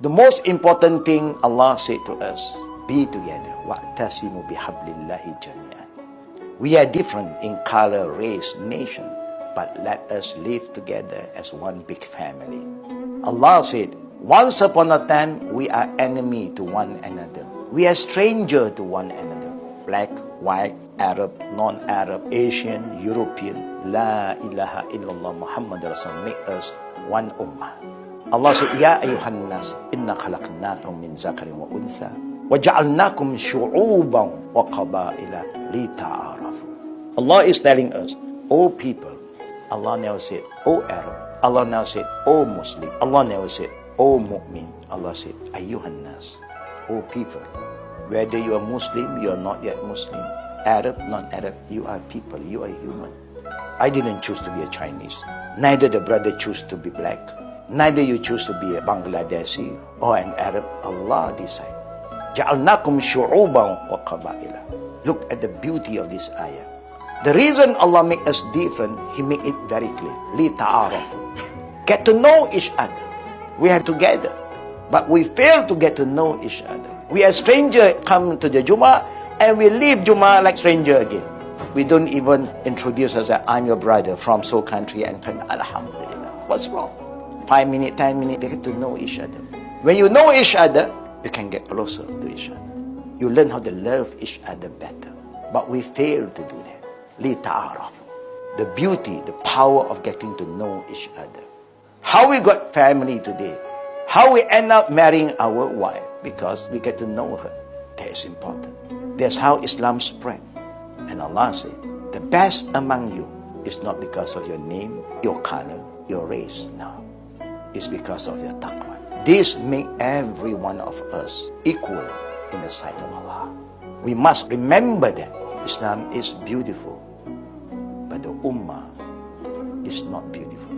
The most important thing Allah said to us, be together. واعتصموا بحبل الله جميعا. We are different in color, race, nation, but let us live together as one big family. Allah said, once upon a time, we are enemy to one another. We are stranger to one another. Black, white, Arab, non-Arab, Asian, European. La ilaha illallah Muhammad Rasul make us one ummah. Allah said, Ya ayuhan nas, inna khalaqnakum min zakarin wa untha, wa ja'alnakum shu'uban wa qabaila li ta'arafu. Allah is telling us, O people, Allah never said, O Arab. Allah never said, O Muslim. Allah never said, O mu'min. Allah said, ayuhan nas, O people. Whether you are Muslim, you are not yet Muslim, Arab, non-Arab, you are people, you are human. I didn't choose to be a Chinese. Neither the brother chose to be black. Neither you choose to be a Bangladeshi or an Arab. Allah decided. جَعَلْنَاكُمْ شُعُوبًا وَقَبَائِلًا. Look at the beauty of this ayah. The reason Allah make us different, He make it very clear. لِتَعَارَفُوا. Get to know each other. We are together, but we fail to get to know each other. We are stranger come to the Jummah and we leave Jummah like stranger again. We don't even introduce us as I'm your brother from so country and country. Alhamdulillah. What's wrong? 5 minutes, 10 minutes, they get to know each other. When you know each other, you can get closer to each other. You learn how to love each other better. But we fail to do that. لِتَعَارَفُوا. The beauty, the power of getting to know each other. How we got family today. How we end up marrying our wife. Because we get to know her. That is important. That's how Islam spread. And Allah said, the best among you is not because of your name, your color, your race. No. It's because of your taqwa. This makes every one of us equal in the sight of Allah. We must remember that Islam is beautiful, but the Ummah is not beautiful.